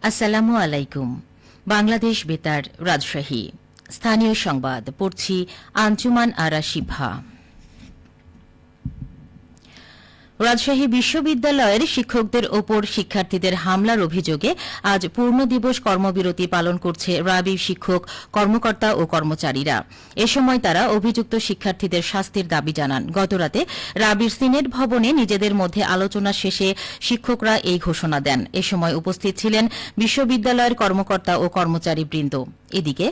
আসসালামু আলাইকুম। বাংলাদেশ বেতার রাজশাহী স্থানীয় সংবাদ পড়ছি আঞ্জুমান আরা শিভা। রাজশাহী বিশ্ববিদ্যালয়ের শিক্ষকদের ওপর শিক্ষার্থীদের হামলার অভিযোগে আজ পূর্ণ দিবস কর্মবিরতি পালন করছে রাবি শিক্ষক কর্মকর্তা ও কর্মচারীরা। এ সময় তারা অভিযুক্ত শিক্ষার্থীদের শাস্তির দাবি জানান। গতরাতে রাবির সিনেট ভবনে নিজেদের মধ্যে আলোচনা শেষে শিক্ষকরা এই ঘোষণা দেন। এ সময় উপস্থিত ছিলেন বিশ্ববিদ্যালয়ের কর্মকর্তা ও কর্মচারীবৃন্দ। এদিকে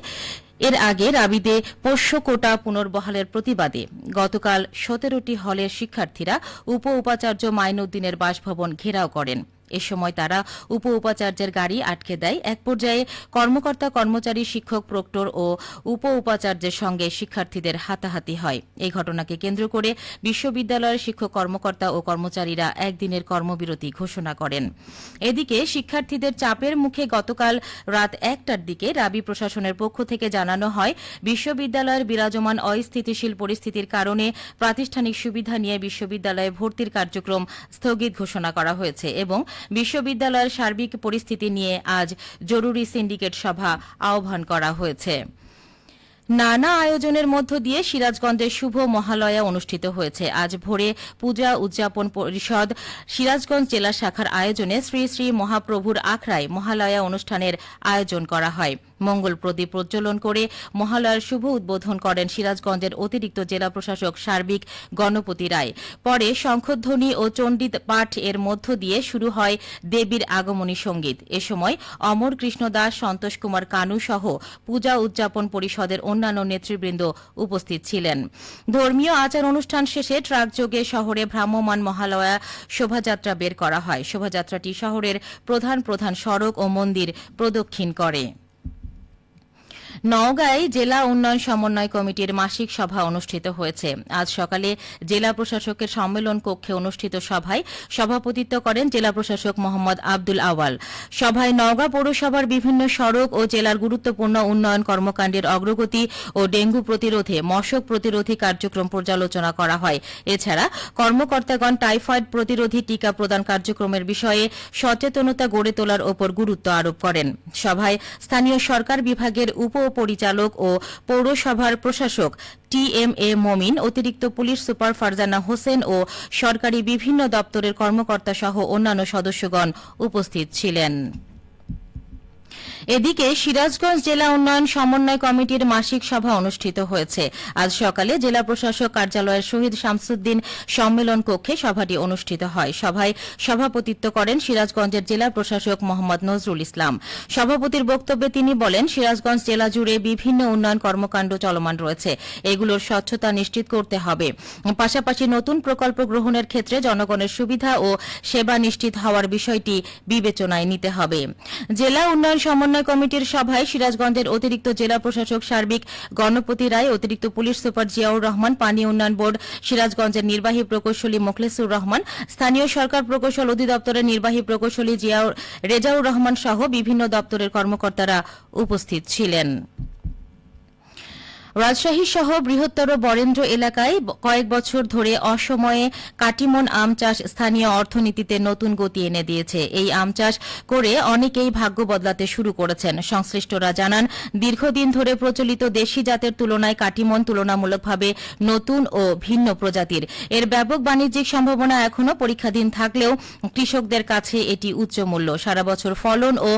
এর আগে রাবিতে পোষ্য কোটা পুনর্বহালের প্রতিবাদে গতকাল ১৭টি হলের শিক্ষার্থীরা উপাচার্য মাইনুদ্দিনের বাসভবন ঘেরাও করেন। এ সময় তারা উপাচার্যের গাড়ি আটকে দেয়। এক পর্যায়ে কর্মকর্তা কর্মচারী শিক্ষক প্রক্টর ও উপাচার্যের সঙ্গে শিক্ষার্থীদের হাতাহাতি হয়। এই ঘটনাকে কেন্দ্র করে বিশ্ববিদ্যালয়ের শিক্ষক কর্মকর্তা ও কর্মচারীরা একদিনের কর্মবিরতি ঘোষণা করেন। এদিকে শিক্ষার্থীদের চাপের মুখে গতকাল রাত ১টার দিকে রাবি প্রশাসনের পক্ষ থেকে জানানো হয়, বিশ্ববিদ্যালয়ের বিরাজমান অস্থিতিশীল পরিস্থিতির কারণে প্রাতিষ্ঠানিক সুবিধা নিয়ে বিশ্ববিদ্যালয়ে ভর্তির কার্যক্রম স্থগিত ঘোষণা করা হয়েছে এবং বিশ্ববিদ্যালয়ের সার্বিক পরিস্থিতি নিয়ে আজ জরুরি সিন্ডিকেট সভা আহ্বান করা হয়েছে। নানা আয়োজনের মধ্য দিয়ে সিরাজগঞ্জের শুভ মহালয়া অনুষ্ঠিত হয়েছে। আজ ভোরে পূজা উদযাপন পরিষদ সিরাজগঞ্জ জেলা শাখার আয়োজনে শ্রী শ্রী মহাপ্রভুর আখড়ায় মহালয়া অনুষ্ঠানের আয়োজন করা হয়। মঙ্গল প্রদীপ প্রজ্বলন করে মহালয়ার শুভ উদ্বোধন করেন সিরাজগঞ্জের অতিরিক্ত জেলা প্রশাসক সার্বিক গণপতি রায়। পরে শঙ্খধ্বনি ও চণ্ডী পাঠ এর মধ্য দিয়ে শুরু হয় দেবীর আগমনী সঙ্গীত। এ সময় অমর কৃষ্ণ দাস, সন্তোষ কুমার কানু সহ পূজা উদযাপন পরিষদের অন্যান্য নেতৃবৃন্দ উপস্থিত ছিলেন। ধর্মীয় আচার অনুষ্ঠান শেষে ট্রাকযোগে শহরে ভ্রাম্যমাণ মহালয়া শোভাযাত্রা বের করা হয়। শোভাযাত্রাটি শহরের প্রধান প্রধান সড়ক ও মন্দির প্রদক্ষিণ করে। নওগাঁয় জেলা উন্নয়ন সমন্বয় কমিটির মাসিক সভা অনুষ্ঠিত হয়েছে। আজ সকালে জেলা প্রশাসকের সম্মেলন কক্ষে অনুষ্ঠিত সভায় সভাপতিত্ব করেন জেলা প্রশাসক মোহাম্মদ আব্দুল আওয়াল। সভায় নওগাঁ পৌরসভার বিভিন্ন সড়ক ও জেলার গুরুত্বপূর্ণ উন্নয়ন কর্মকাণ্ডের অগ্রগতি ও ডেঙ্গু প্রতিরোধে মশক প্রতিরোধী কার্যক্রম পর্যালোচনা করা হয়। এছাড়া কর্মকর্তাগণ টাইফয়েড প্রতিরোধী টিকা প্রদান কার্যক্রমের বিষয়ে সচেতনতা গড়ে তোলার ওপর গুরুত্ব আরোপ করেন। সভায় স্থানীয় সরকার বিভাগের উপপরিচালক ও পৌরসভার প্রশাসক TMA মমিন, অতিরিক্ত পুলিশ সুপার ফারজানা হোসেন ও সরকারি বিভিন্ন দপ্তরের কর্মকর্তা সহ অন্যান্য সদস্যগণ উপস্থিত ছিলেন। এদিকে সিরাজগঞ্জ জেলা উন্নয়ন সমন্বয় কমিটির মাসিক সভা অনুষ্ঠিত হয়েছে। আজ সকালে জেলা প্রশাসক কার্যালয়ের শহীদ শামসুদ্দিন সম্মেলন কক্ষে সভাটি অনুষ্ঠিত হয়। সভায় সভাপতিত্ব করেন সিরাজগঞ্জের জেলা প্রশাসক মোহাম্মদ নজরুল ইসলাম। সভাপতির বক্তব্যে তিনি বলেন, সিরাজগঞ্জ জেলা জুড়ে বিভিন্ন উন্নয়ন কর্মকাণ্ড চলমান রয়েছে, এগুলোর স্বচ্ছতা নিশ্চিত করতে হবে। পাশাপাশি নতুন প্রকল্প গ্রহণের ক্ষেত্রে জনগণের সুবিধা ও সেবা নিশ্চিত হওয়ার বিষয়টি বিবেচনায় নিতে হবে। জেলা উন্নয়ন সমন্বয় কমিটির সভায় সিরাজগঞ্জের অতিরিক্ত জেলা প্রশাসক সার্বিক গণপতি রায়, অতিরিক্ত পুলিশ সুপার জিয়াউর রহমান, পানি উন্নয়ন বোর্ড সিরাজগঞ্জের নির্বাহী প্রকৌশলী মোখলেসুর রহমান, স্থানীয় সরকার প্রকৌশল অধিদপ্তরের নির্বাহী প্রকৌশলী রেজাউর রহমান সহ বিভিন্ন দপ্তরের কর্মকর্তারা উপস্থিত ছিলেন। রাজশাহী সহ বৃহত্তর বরেন্দ্র এলাকায় কয়েক বছর ধরে অসময়ে কাটিমন আম চাষ স্থানীয় অর্থনীতিতে নতুন গতি এনে দিয়েছে। এই আম চাষ করে অনেকেই ভাগ্য বদলাতে শুরু করেছেন। সংশ্লিষ্টরা জানান, দীর্ঘদিন ধরে প্রচলিত দেশি জাতের তুলনায় কাটিমন তুলনামূলকভাবে নতুন ও ভিন্ন প্রজাতির। এর ব্যাপক বাণিজ্যিক সম্ভাবনা এখনও পরীক্ষাধীন থাকলেও কৃষকদের কাছে এটি উচ্চ মূল্য, সারা বছর ফলন ও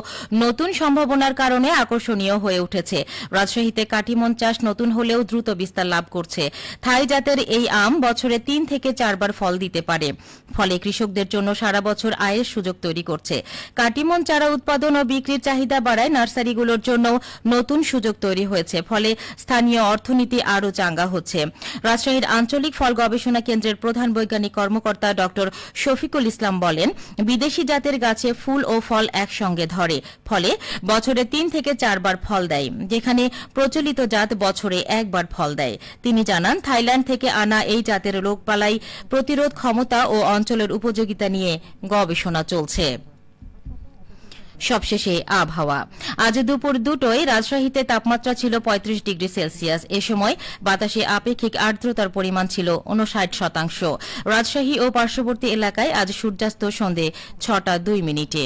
নতুন সম্ভাবনার কারণে আকর্ষণীয় হয়ে উঠেছে। রাজশাহীতে কাটিমন চাষ নতুন হলেও দ্রুত বিস্তার লাভ করছে। থাই জাতের এই আম বছরে ৩ থেকে ৪ বার ফল দিতে পারে, ফলে কৃষকদের জন্য সারা বছর আয়ের সুযোগ তৈরি করছে। কাটিমন চারা উৎপাদন ও বিক্রির চাহিদা বাড়ায় নার্সারিগুলোর জন্য নতুন সুযোগ তৈরি হয়েছে, ফলে স্থানীয় অর্থনীতি আরও চাঙ্গা হচ্ছে। রাজশাহীর আঞ্চলিক ফল গবেষণা কেন্দ্রের প্রধান বৈজ্ঞানিক কর্মকর্তা ড শফিকুল ইসলাম বলেন, বিদেশি জাতের গাছে ফুল ও ফল একসঙ্গে ধরে, ফলে বছরে ৩ থেকে ৪ বার ফল দেয়, যেখানে প্রচলিত জাত বছরে একবার ফল দেয়। তিনি জানান, থাইল্যান্ড থেকে আনা এই জাতের রোগবালাই প্রতিরোধ ক্ষমতা ও অঞ্চলের উপযোগিতা নিয়ে গবেষণা চলছে। সবশেষে আবহাওয়া। আজ দুপুর ২টোয় রাজশাহীতে তাপমাত্রা ছিল ৩৫ ডিগ্রি সেলসিয়াস। এ সময় বাতাসে আপেক্ষিক আর্দ্রতার পরিমাণ ছিল ৫৯%। রাজশাহী ও পার্শ্ববর্তী এলাকায় আজ সূর্যাস্ত সন্ধে ৬টা ২ মিনিটে।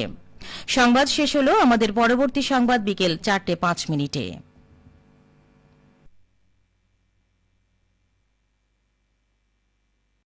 সংবাদ শেষ হলো। আমাদের পরবর্তী সংবাদ বিকেল 4:05 মিনিটে।